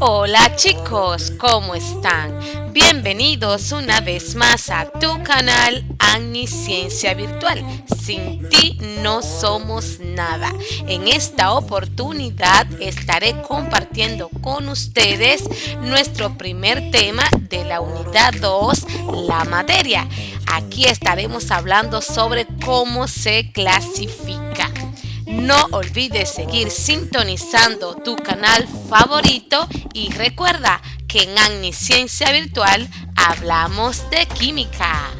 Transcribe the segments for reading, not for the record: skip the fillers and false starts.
Hola chicos, ¿cómo están? Bienvenidos una vez más a tu canal Agni Ciencia Virtual. Sin ti no somos nada. En esta oportunidad estaré compartiendo con ustedes nuestro primer tema de la unidad 2, la materia. Aquí estaremos hablando sobre cómo se clasifica. No olvides seguir sintonizando tu canal favorito y recuerda que en Agni Ciencia Virtual hablamos de química.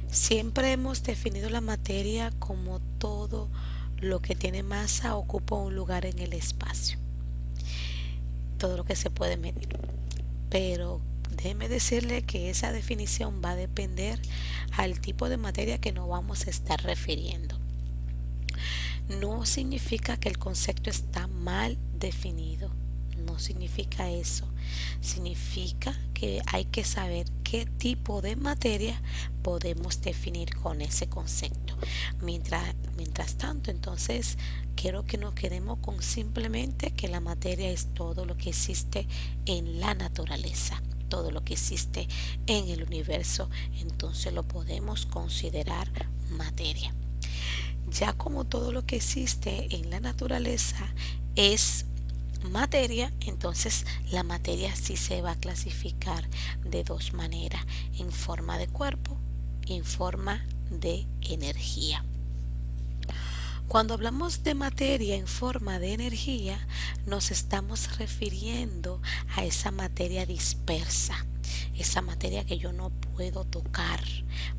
Siempre hemos definido la materia como todo lo que tiene masa ocupa un lugar en el espacio. Todo lo que se puede medir. Pero déjeme decirle que esa definición va a depender al tipo de materia que nos vamos a estar refiriendo. No significa que el concepto está mal definido. No significa eso. Significa que hay que saber qué tipo de materia podemos definir con ese concepto. Mientras tanto, entonces, quiero que nos quedemos con simplemente que la materia es todo lo que existe en la naturaleza, todo lo que existe en el universo, entonces lo podemos considerar materia. Ya como todo lo que existe en la naturaleza es materia, entonces la materia sí se va a clasificar de dos maneras, en forma de cuerpo y en forma de energía. Cuando hablamos de materia en forma de energía, nos estamos refiriendo a esa materia dispersa, esa materia que yo no puedo tocar.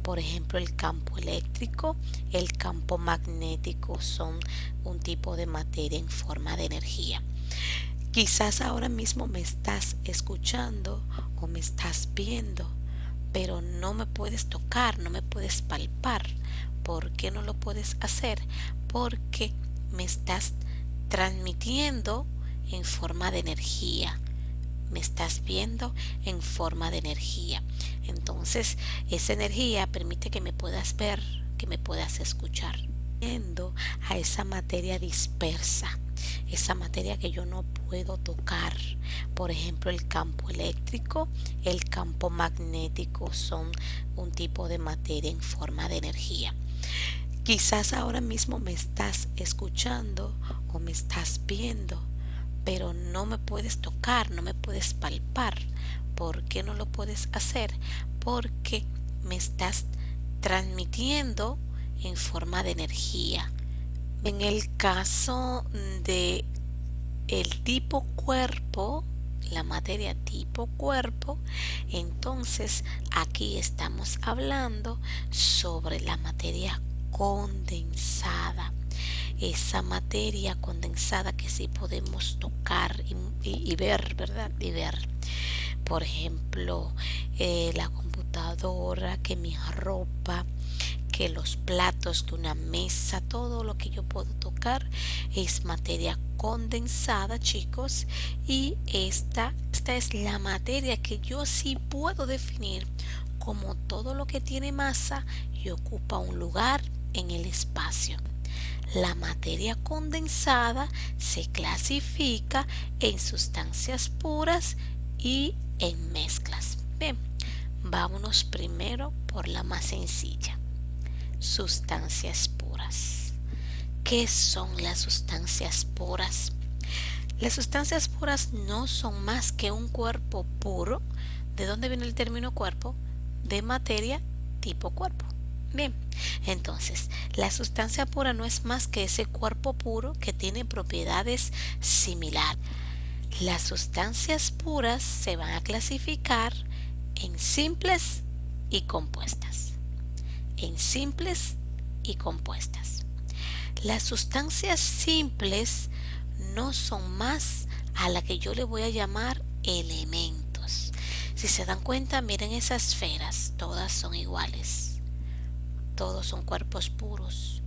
Por ejemplo, el campo eléctrico, el campo magnético son un tipo de materia en forma de energía. Quizás ahora mismo me estás escuchando o me estás viendo, pero no me puedes tocar, no me puedes palpar. ¿Por qué no lo puedes hacer? Porque me estás transmitiendo en forma de energía. Me estás viendo en forma de energía. Entonces, esa energía permite que me puedas ver, que me puedas escuchar. Viendo a esa materia dispersa, esa materia que yo no puedo tocar. Por ejemplo, el campo eléctrico, el campo magnético son un tipo de materia en forma de energía. Quizás ahora mismo me estás escuchando o me estás viendo, pero no me puedes tocar, no me puedes palpar. ¿Por qué no lo puedes hacer? Porque me estás transmitiendo en forma de energía. En el caso de el tipo cuerpo, la materia tipo cuerpo, entonces aquí estamos hablando sobre la materia condensada. Esa materia condensada que sí podemos tocar y ver, ¿verdad? Y ver. Por ejemplo, la computadora, que mi ropa, que los platos, que una mesa, todo lo que yo puedo tocar es materia condensada, chicos, y esta es la materia que yo sí puedo definir como todo lo que tiene masa y ocupa un lugar en el espacio. La materia condensada se clasifica en sustancias puras y en mezclas. Bien, vámonos primero por la más sencilla. Sustancias puras. ¿Qué son las sustancias puras? Las sustancias puras no son más que un cuerpo puro. ¿De dónde viene el término cuerpo? De materia tipo cuerpo. Bien, entonces la sustancia pura no es más que ese cuerpo puro que tiene propiedades similares. Las sustancias puras se van a clasificar en simples y compuestas. En simples y compuestas. Las sustancias simples no son más a la que yo le voy a llamar elementos. Si se dan cuenta, miren esas esferas, todas son iguales. Todos son cuerpos puros.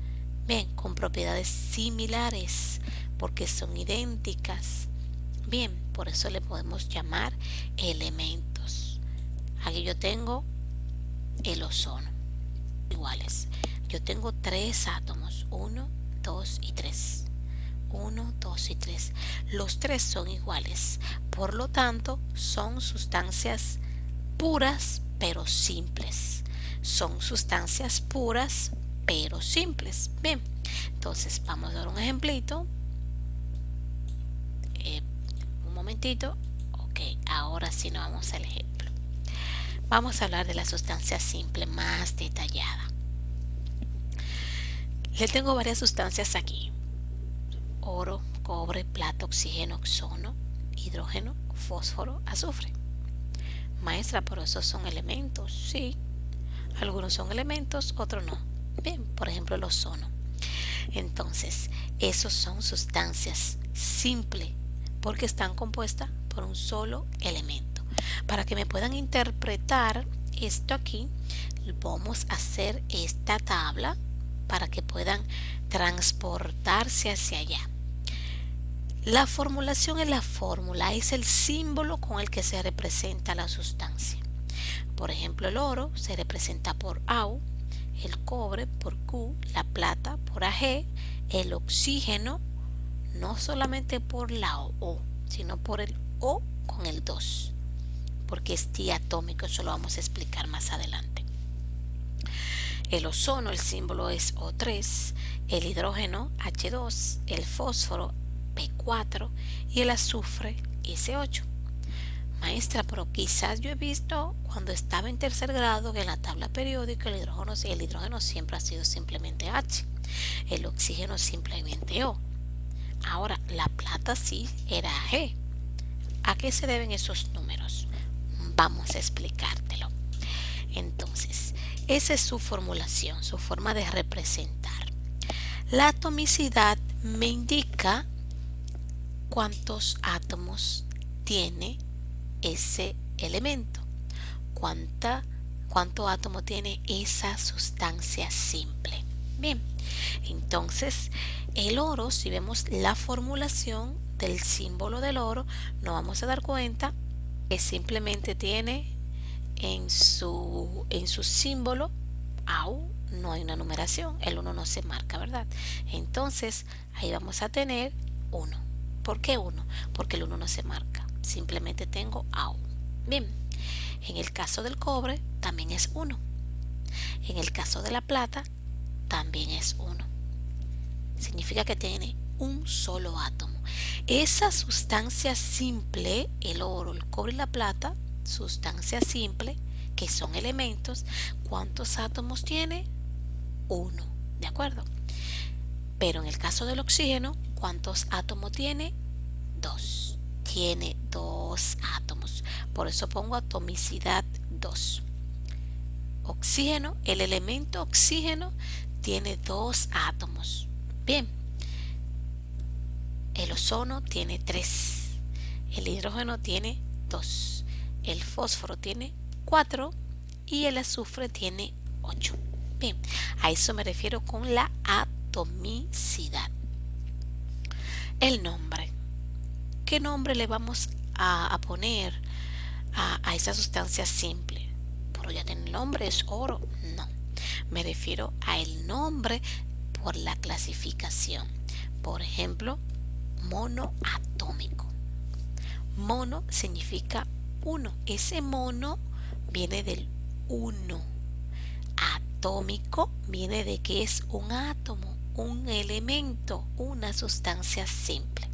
Bien, con propiedades similares porque son idénticas. Bien, por eso le podemos llamar elementos. Aquí yo tengo el ozono, iguales. Yo tengo 3 átomos, 1, 2 y 3. 1, 2 y 3. Los 3 son iguales, por lo tanto son sustancias puras pero simples. Son sustancias puras pero simples. Bien, entonces vamos a dar un ejemplito. Un momentito. Ok, ahora sí nos vamos al ejemplo. Vamos a hablar de la sustancia simple más detallada. Le tengo varias sustancias aquí: oro, cobre, plata, oxígeno, ozono, hidrógeno, fósforo, azufre. Maestra, pero esos son elementos. Sí, algunos son elementos, otros no. Bien, por ejemplo el ozono. Entonces, esos son sustancias simples porque están compuestas por un solo elemento. Para que me puedan interpretar esto aquí, vamos a hacer esta tabla para que puedan transportarse hacia allá. La formulación es la fórmula, es el símbolo con el que se representa la sustancia. Por ejemplo, el oro se representa por AU, el cobre por Q, la plata por AG, el oxígeno no solamente por la O, sino por el O con el 2, porque es diatómico, eso lo vamos a explicar más adelante. El ozono, el símbolo es O3, el hidrógeno H2, el fósforo P4 y el azufre S8. Maestra, pero quizás yo he visto cuando estaba en tercer grado que en la tabla periódica el hidrógeno siempre ha sido simplemente H, el oxígeno simplemente O. Ahora, la plata sí era G. ¿A qué se deben esos números? Vamos a explicártelo. Entonces, esa es su formulación, su forma de representar. La atomicidad me indica cuántos átomos tiene ese elemento, cuánto átomo tiene esa sustancia simple. Bien, entonces el oro, si vemos la formulación del símbolo del oro, nos vamos a dar cuenta que simplemente tiene en su símbolo AU, no hay una numeración, el 1 no se marca, ¿verdad? Entonces ahí vamos a tener 1. ¿Por qué 1? Porque el 1 no se marca, simplemente tengo AU. Bien, en el caso del cobre también es 1. En el caso de la plata también es 1. Significa que tiene un solo átomo. Esa sustancia simple, el oro, el cobre y la plata, sustancia simple, que son elementos, ¿cuántos átomos tiene? 1, ¿de acuerdo? Pero en el caso del oxígeno, ¿cuántos átomos tiene? 2. Tiene 2 átomos. Por eso pongo atomicidad 2. Oxígeno, el elemento oxígeno tiene 2 átomos. Bien. El ozono tiene 3. El hidrógeno tiene 2. El fósforo tiene 4 y el azufre tiene 8. Bien, a eso me refiero con la atomicidad. El nombre. ¿Qué nombre le vamos a poner a esa sustancia simple? Pero ya tiene el nombre, es oro. No, me refiero a el nombre por la clasificación. Por ejemplo, monoatómico. Mono significa 1. Ese mono viene del 1. Atómico viene de que es un átomo, un elemento, una sustancia simple.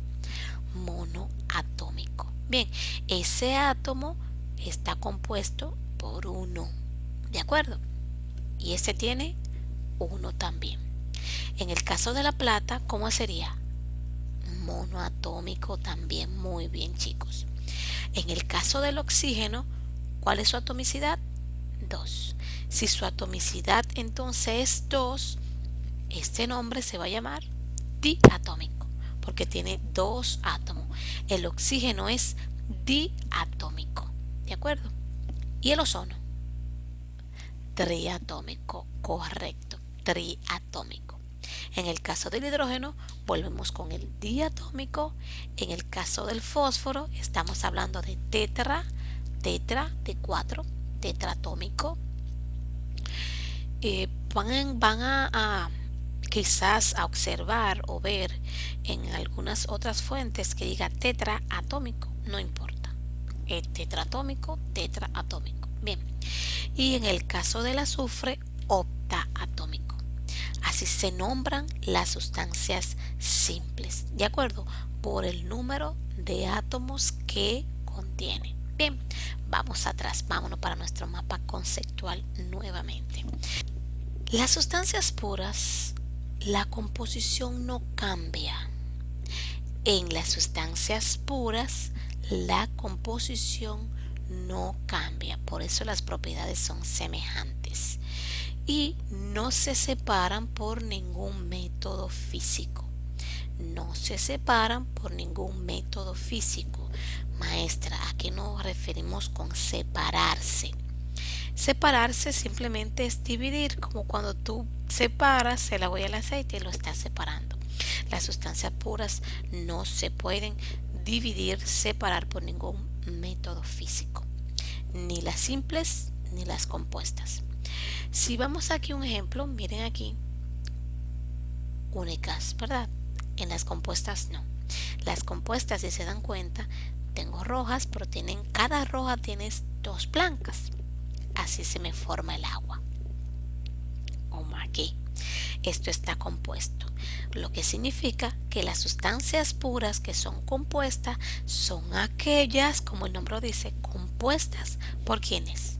Monoatómico. Bien, ese átomo está compuesto por 1. ¿De acuerdo? Y ese tiene 1 también. En el caso de la plata, ¿cómo sería? Monoatómico también. Muy bien, chicos. En el caso del oxígeno, ¿cuál es su atomicidad? 2. Si su atomicidad entonces es 2, este nombre se va a llamar diatómico, porque tiene 2 átomos. El oxígeno es diatómico, ¿de acuerdo? Y el ozono, triatómico, correcto, triatómico. En el caso del hidrógeno, Volvemos con el diatómico. En el caso del fósforo estamos hablando de tetra de 4, tetratómico. Van a quizás a observar o ver en algunas otras fuentes que diga tetraatómico, no importa. Tetratómico, tetraatómico. Bien. Y en el caso del azufre, octaatómico. Así se nombran las sustancias simples, ¿de acuerdo? Por el número de átomos que contiene. Bien, vamos atrás, vámonos para nuestro mapa conceptual nuevamente. Las sustancias puras, la composición no cambia. En las sustancias puras, la composición no cambia, por eso las propiedades son semejantes y no se separan por ningún método físico. No se separan por ningún método físico. Maestra, ¿a qué nos referimos con separarse? Separarse simplemente es dividir, como cuando tú separas el agua y el aceite y lo estás separando. Las sustancias puras no se pueden dividir, separar por ningún método físico, ni las simples ni las compuestas. Si vamos aquí un ejemplo, miren aquí, únicas, ¿verdad? En las compuestas no. Las compuestas, si se dan cuenta, tengo rojas, pero cada roja tiene dos blancas. Así se me forma el agua. Como aquí. Esto está compuesto, lo que significa que las sustancias puras que son compuestas son aquellas, como el nombre dice, compuestas por ¿quiénes?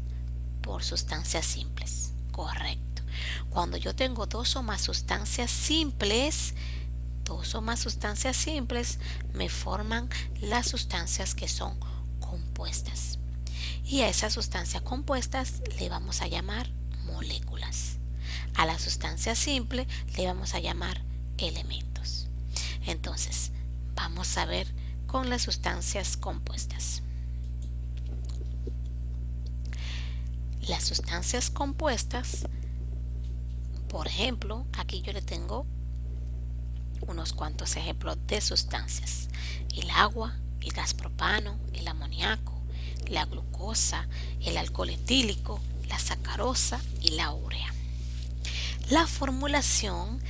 Por sustancias simples. Correcto. Cuando yo tengo dos o más sustancias simples, me forman las sustancias que son compuestas. Y a esas sustancias compuestas le vamos a llamar moléculas. A la sustancia simple le vamos a llamar elementos. Entonces, vamos a ver con las sustancias compuestas. Las sustancias compuestas, por ejemplo, aquí yo le tengo unos cuantos ejemplos de sustancias. El agua, el gas propano, el amoníaco, la glucosa, el alcohol etílico, la sacarosa y la urea. La formulación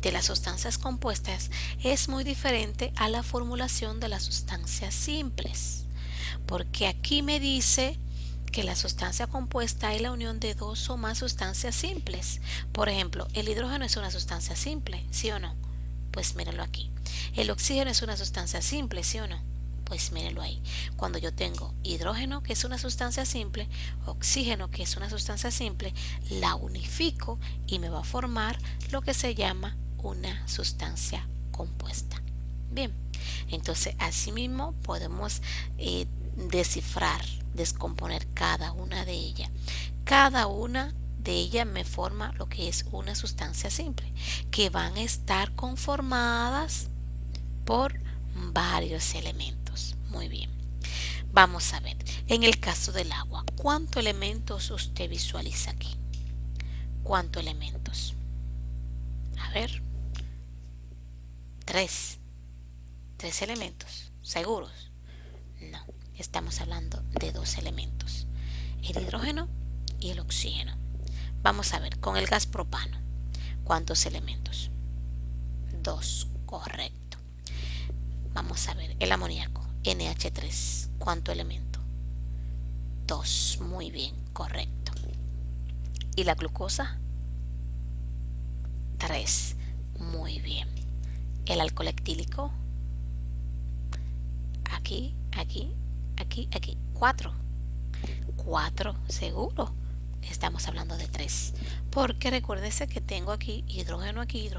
de las sustancias compuestas es muy diferente a la formulación de las sustancias simples, porque aquí me dice que la sustancia compuesta es la unión de dos o más sustancias simples. Por ejemplo, el hidrógeno es una sustancia simple, ¿sí o no? Pues mírenlo aquí. El oxígeno es una sustancia simple, ¿sí o no? Pues mírenlo ahí. Cuando yo tengo hidrógeno, que es una sustancia simple, oxígeno, que es una sustancia simple, la unifico y me va a formar lo que se llama una sustancia compuesta. Bien, entonces asimismo podemos descifrar, descomponer cada una de ellas. Cada una de ellas me forma lo que es una sustancia simple, que van a estar conformadas por varios elementos. Muy bien. Vamos a ver, en el caso del agua, ¿cuántos elementos usted visualiza aquí? ¿Cuántos elementos? A ver. 3. 3 elementos. ¿Seguros? No. Estamos hablando de 2 elementos. El hidrógeno y el oxígeno. Vamos a ver, con el gas propano, ¿cuántos elementos? 2. Correcto. Vamos a ver, el amoníaco, NH3, ¿cuánto elemento? 2. Muy bien, correcto. ¿Y la glucosa? 3. Muy bien. El alcohol etílico, aquí, 4. 4, seguro. Estamos hablando de 3. Porque recuérdese que tengo aquí, hidrógeno aquí.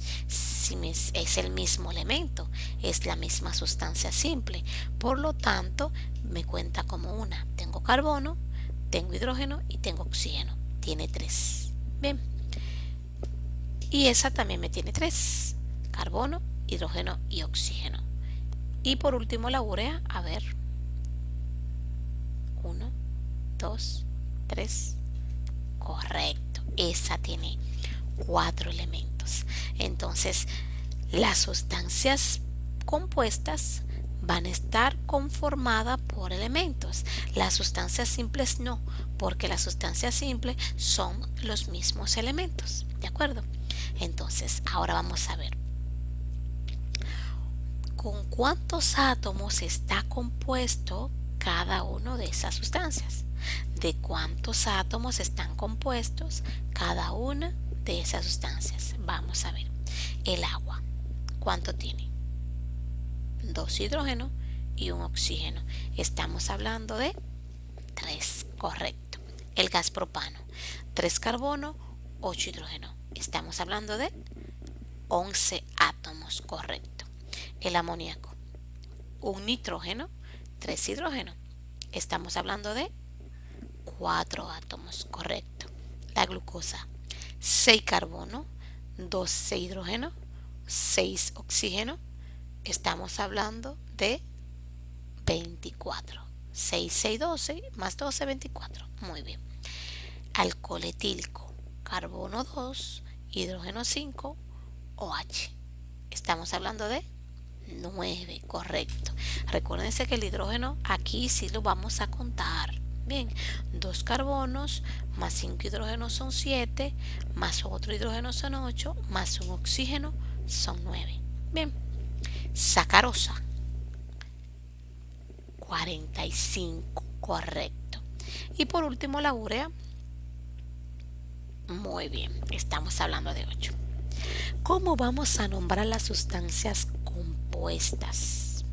Si es el mismo elemento, es la misma sustancia simple. Por lo tanto, me cuenta como una. Tengo carbono, tengo hidrógeno y tengo oxígeno. Tiene 3. Bien. Y esa también me tiene 3. Carbono, hidrógeno y oxígeno. Y por último la urea, a ver. 1, 2, 3. Correcto. Esa tiene 4 elementos. Entonces, Las sustancias compuestas van a estar conformadas por elementos. Las sustancias simples no, porque las sustancias simples son los mismos elementos. ¿De acuerdo? Entonces, ahora vamos a ver con cuántos átomos está compuesto cada uno de esas sustancias. De cuántos átomos están compuestos cada una de esas sustancias. Vamos a ver. El agua, ¿cuánto tiene? 2 hidrógenos y un oxígeno. Estamos hablando de 3, correcto. El gas propano, 3 carbonos, 8 hidrógenos. Estamos hablando de 11 átomos, correcto. El amoníaco, un nitrógeno, 3 hidrógenos. Estamos hablando de 4 átomos, correcto. La glucosa, 6 carbonos, 12 hidrógenos, 6 oxígenos. Estamos hablando de 24. 6, 6, 12 más 12, 24. Muy bien. Alcohol etílico, carbono 2, hidrógeno 5, OH. Estamos hablando de 9, correcto. Recuérdense que el hidrógeno aquí sí lo vamos a contar. Bien, 2 carbonos más 5 hidrógenos son 7, más otro hidrógeno son 8, más un oxígeno son 9. Bien, sacarosa, 45, correcto. Y por último la urea. Muy bien, estamos hablando de 8. ¿Cómo vamos a nombrar las sustancias compuestas?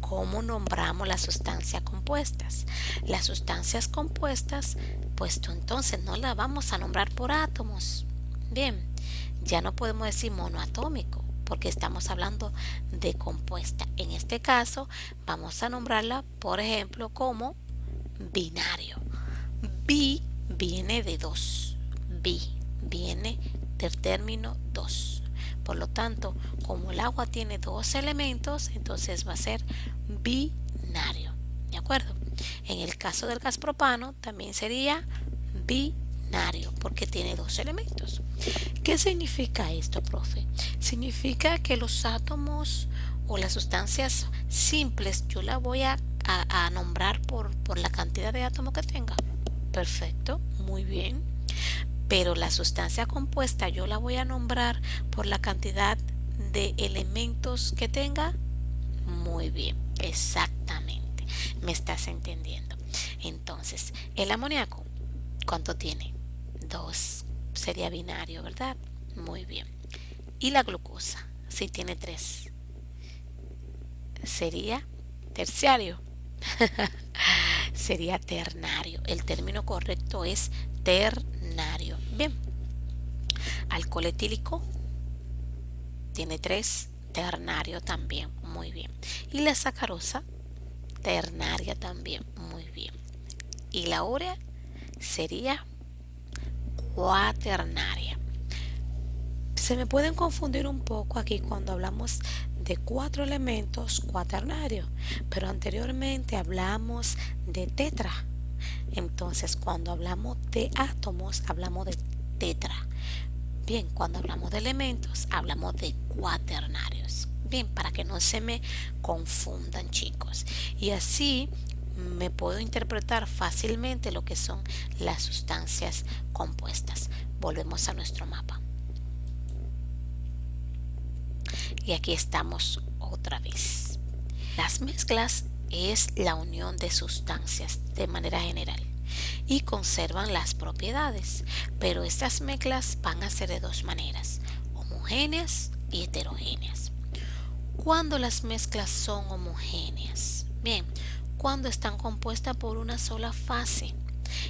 ¿Cómo nombramos las sustancias compuestas? Las sustancias compuestas, pues entonces no las vamos a nombrar por átomos. Bien, ya no podemos decir monoatómico porque estamos hablando de compuesta. En este caso vamos a nombrarla, por ejemplo, como binario. Bi viene de 2. Bi viene del término 2. Por lo tanto, como el agua tiene 2 elementos, entonces va a ser binario. ¿De acuerdo? En el caso del gas propano también sería binario porque tiene 2 elementos. ¿Qué significa esto, profe? Significa que los átomos o las sustancias simples yo la voy a nombrar por la cantidad de átomos que tenga. Perfecto, muy bien. Pero la sustancia compuesta yo la voy a nombrar por la cantidad de elementos que tenga. Muy bien, exactamente. ¿Me estás entendiendo? Entonces, el amoníaco, ¿cuánto tiene? 2. Sería binario, ¿verdad? Muy bien. Y la glucosa, si tiene 3. Sería terciario. Sería ternario. El término correcto es ternario. Bien. Alcohol etílico tiene 3. Ternario también. Muy bien. Y la sacarosa, ternaria también. Muy bien. Y la urea sería cuaternaria. Se me pueden confundir un poco aquí cuando hablamos de 4 elementos cuaternarios, pero anteriormente hablamos de tetra. Entonces, cuando hablamos de átomos, hablamos de tetra. Bien, cuando hablamos de elementos, hablamos de cuaternarios. Bien, para que no se me confundan, chicos. Y así me puedo interpretar fácilmente lo que son las sustancias compuestas. Volvemos a nuestro mapa. Y aquí estamos otra vez. Las mezclas es la unión de sustancias de manera general y conservan las propiedades, pero estas mezclas van a ser de 2 maneras, homogéneas y heterogéneas. ¿Cuándo las mezclas son homogéneas? Bien, cuando están compuestas por una sola fase,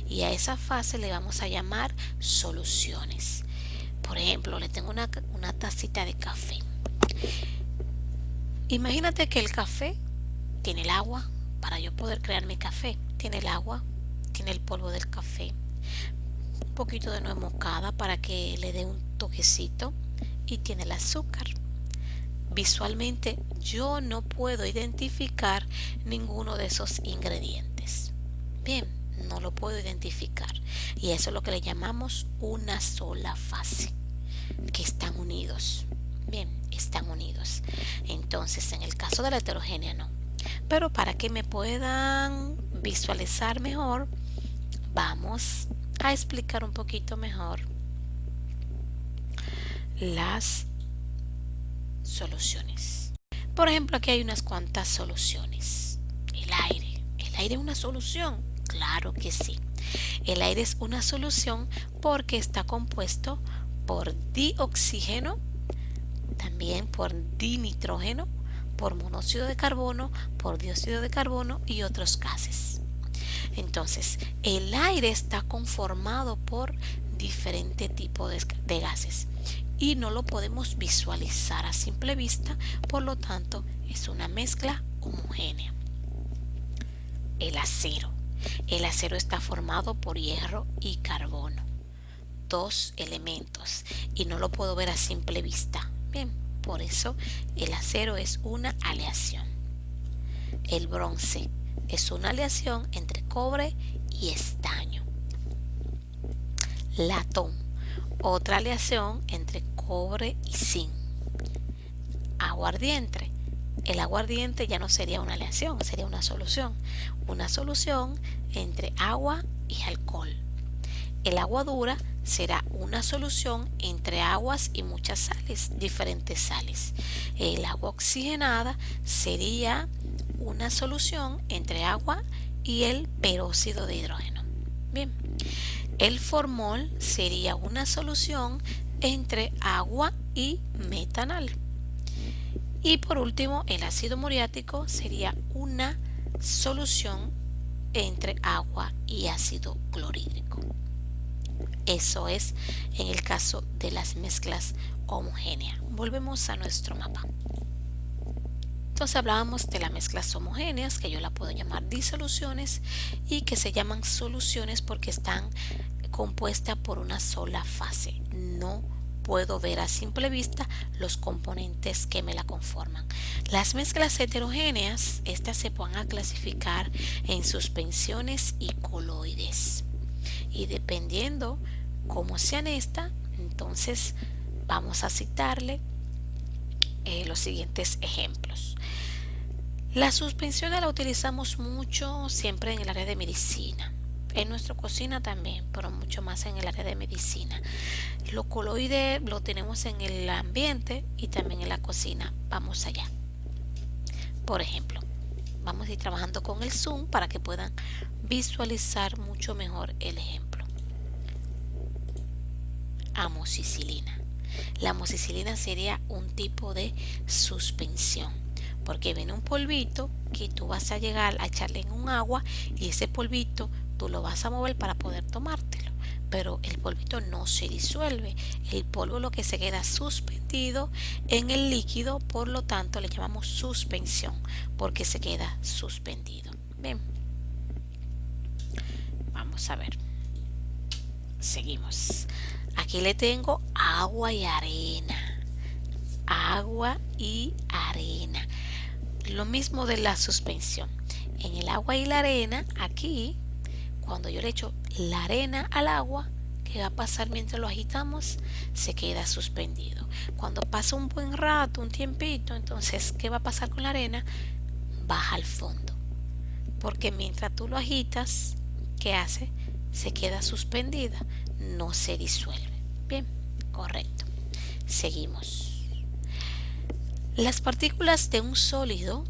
y a esa fase le vamos a llamar soluciones. Por ejemplo, le tengo una tacita de café. Imagínate que el café tiene el agua. Para yo poder crear mi café, tiene el agua, tiene el polvo del café, un poquito de nuez moscada para que le dé un toquecito y tiene el azúcar. Visualmente yo no puedo identificar ninguno de esos ingredientes. Bien, no lo puedo identificar. Y eso es lo que le llamamos una sola fase, que están unidos. Bien, están unidos. Entonces, en el caso de la heterogénea no. Pero para que me puedan visualizar mejor, vamos a explicar un poquito mejor las soluciones. Por ejemplo, aquí hay unas cuantas soluciones. El aire. ¿El aire es una solución? Claro que sí. El aire es una solución porque está compuesto por dioxígeno, también por dinitrógeno, por monóxido de carbono, por dióxido de carbono y otros gases. Entonces, el aire está conformado por diferentes tipos de gases y no lo podemos visualizar a simple vista, por lo tanto, es una mezcla homogénea. El acero. El acero está formado por hierro y carbono, dos elementos, y no lo puedo ver a simple vista. Bien, por eso el acero es una aleación. El bronce es una aleación entre cobre y estaño. Latón, otra aleación entre cobre y zinc. Aguardiente. El aguardiente ya no sería una aleación, sería una solución. Una solución entre agua y alcohol. El agua dura será una solución entre aguas y muchas sales, diferentes sales. El agua oxigenada sería una solución entre agua y el peróxido de hidrógeno. Bien, el formol sería una solución entre agua y metanal. Y por último, el ácido muriático sería una solución entre agua y ácido clorhídrico. Eso es en el caso de las mezclas homogéneas. Volvemos a nuestro mapa. Entonces hablábamos de las mezclas homogéneas, que yo la puedo llamar disoluciones, y que se llaman soluciones porque están compuestas por una sola fase. No puedo ver a simple vista los componentes que me la conforman. Las mezclas heterogéneas, estas se van a clasificar en suspensiones y coloides. Y dependiendo cómo sean estas, entonces vamos a citarle los siguientes ejemplos. La suspensión la utilizamos mucho siempre en el área de medicina. En nuestra cocina también, pero mucho más en el área de medicina. Lo coloide lo tenemos en el ambiente y también en la cocina. Vamos allá. Por ejemplo, vamos a ir trabajando con el zoom para que puedan visualizar mucho mejor el ejemplo. Amoxicilina. La amoxicilina sería un tipo de suspensión, porque viene un polvito que tú vas a llegar a echarle en un agua y ese polvito tú lo vas a mover para poder tomártelo, pero el polvito no se disuelve. El polvo lo que se queda suspendido en el líquido, por lo tanto le llamamos suspensión, porque se queda suspendido. Bien, vamos a ver. Seguimos. Aquí le tengo agua y arena. Agua y arena. Lo mismo de la suspensión. En el agua y la arena, aquí, cuando yo le echo la arena al agua, ¿qué va a pasar mientras lo agitamos? Se queda suspendido. Cuando pasa un buen rato, un tiempito, entonces, ¿qué va a pasar con la arena? Baja al fondo. Porque mientras tú lo agitas, ¿qué hace? Se queda suspendida, no se disuelve. Bien, correcto. Seguimos. Las partículas de un sólido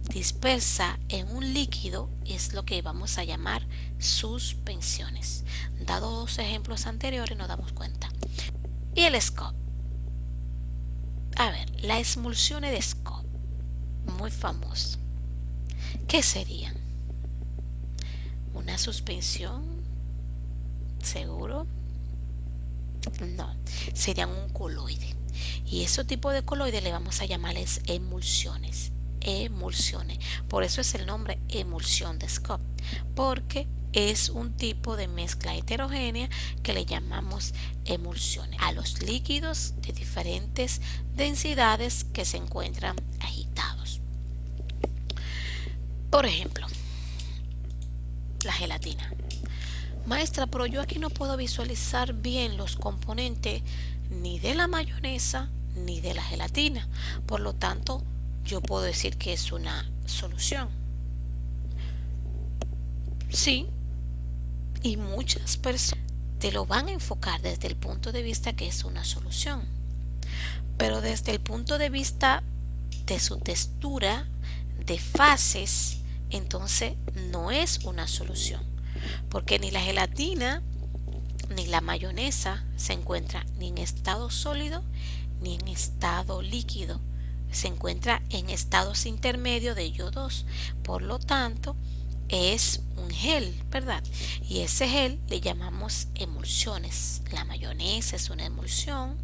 dispersa en un líquido es lo que vamos a llamar suspensiones. Dado dos ejemplos anteriores nos damos cuenta. Y el Scott. A ver, la emulsión de Scott, muy famoso. ¿Qué serían? ¿Una suspensión? ¿Seguro? No, serían un coloide. Y ese tipo de coloides le vamos a llamarles emulsiones. Emulsiones. Por eso es el nombre emulsión de Scott, porque es un tipo de mezcla heterogénea que le llamamos emulsiones a los líquidos de diferentes densidades que se encuentran agitados. Por ejemplo, la gelatina. Maestra, pero yo aquí no puedo visualizar bien los componentes ni de la mayonesa ni de la gelatina. Por lo tanto, yo puedo decir que es una solución. Sí, y muchas personas te lo van a enfocar desde el punto de vista que es una solución. Pero desde el punto de vista de su textura, de fases, entonces no es una solución. Porque ni la gelatina ni la mayonesa se encuentra ni en estado sólido ni en estado líquido. Se encuentra en estados intermedios de ellos dos. Por lo tanto, es un gel, ¿verdad? Y ese gel le llamamos emulsiones. La mayonesa es una emulsión,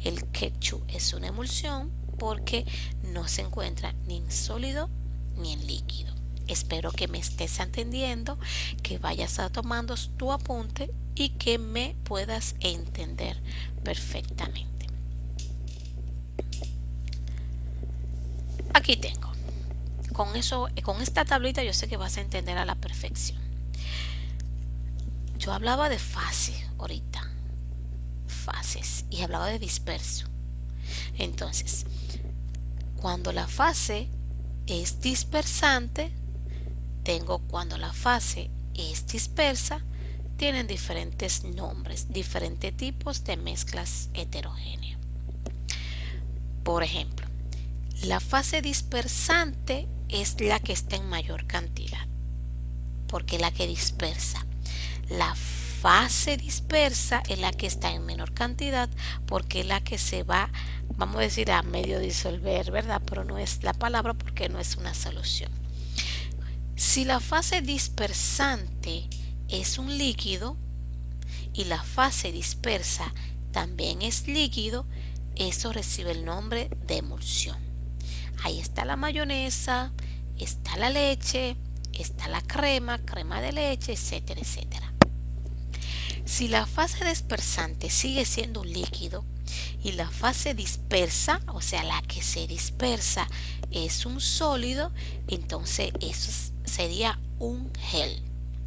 el ketchup es una emulsión porque no se encuentra ni en sólido ni en líquido. Espero que me estés entendiendo, que vayas a tomando tu apunte y que me puedas entender perfectamente. Aquí tengo. Con esta tablita yo sé que vas a entender a la perfección. Yo hablaba de fase ahorita, fases, y hablaba de disperso. Entonces, cuando la fase es dispersante, tengo cuando la fase es dispersa, tienen diferentes nombres, diferentes tipos de mezclas heterogéneas. Por ejemplo, la fase dispersante es la que está en mayor cantidad, porque es la que dispersa. La fase dispersa es la que está en menor cantidad, porque es la que se va, vamos a decir, a medio disolver, ¿verdad? Pero no es la palabra porque no es una solución. Si la fase dispersante es un líquido y la fase dispersa también es líquido, eso recibe el nombre de emulsión. Ahí está la mayonesa, está la leche, está la crema de leche, etcétera, etcétera. Si la fase dispersante sigue siendo un líquido y la fase dispersa, o sea, la que se dispersa, es un sólido, entonces eso sería un gel.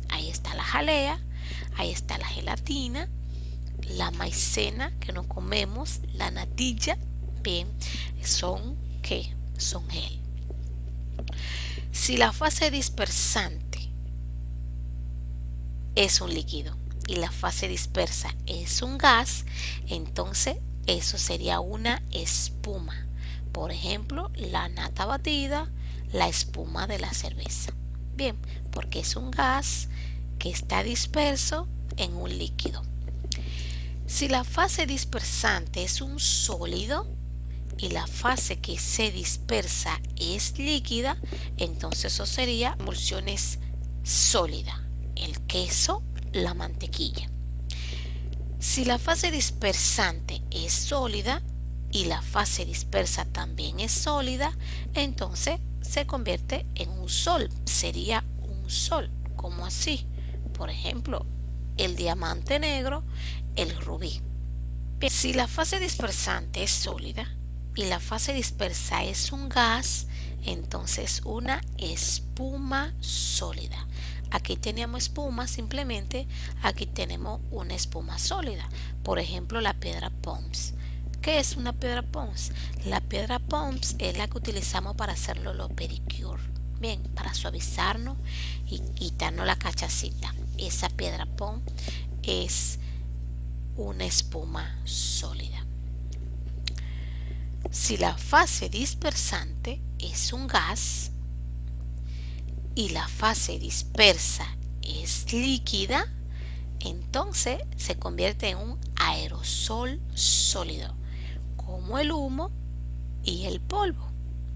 Ahí está la jalea, ahí está la gelatina, la maicena que no comemos, la natilla, bien, son ¿qué? Son gel. Si la fase dispersante es un líquido y la fase dispersa es un gas, entonces eso sería una espuma. Por ejemplo, la nata batida, la espuma de la cerveza. Bien, porque es un gas que está disperso en un líquido. Si la fase dispersante es un sólido y la fase que se dispersa es líquida, entonces eso sería emulsiones sólidas. El queso, la mantequilla. Si la fase dispersante es sólida y la fase dispersa también es sólida, entonces se convierte en un sol. Sería un sol, como así. Por ejemplo, el diamante negro, el rubí. Bien, si la fase dispersante es sólida y la fase dispersa es un gas, entonces una espuma sólida. Aquí teníamos espuma, simplemente aquí tenemos una espuma sólida. Por ejemplo, la piedra Pons. ¿Qué es una piedra Pons? La piedra Pons es la que utilizamos para hacerlo los pedicure. Bien, para suavizarnos y quitarnos la cachacita. Esa piedra Pons es una espuma sólida. Si la fase dispersante es un gas y la fase dispersa es líquida, entonces se convierte en un aerosol sólido, como el humo y el polvo.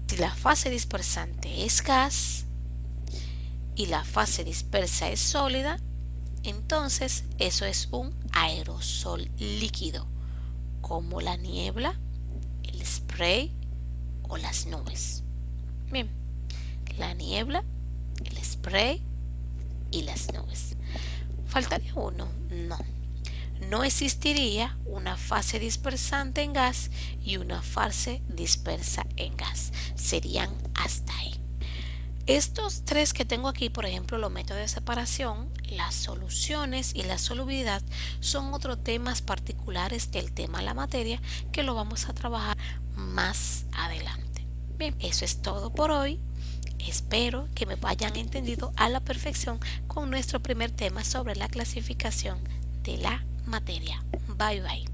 Si la fase dispersante es gas y la fase dispersa es sólida, entonces eso es un aerosol líquido, como la niebla, el spray o las nubes. Bien, la niebla, el spray y las nubes. ¿Faltaría uno? No. No existiría una fase dispersante en gas y una fase dispersa en gas. Serían hasta ahí. Estos tres que tengo aquí, por ejemplo, los métodos de separación, las soluciones y la solubilidad, son otros temas particulares del tema de la materia que lo vamos a trabajar más adelante. Bien, eso es todo por hoy. Espero que me hayan entendido a la perfección con nuestro primer tema sobre la clasificación de la materia. Bye bye.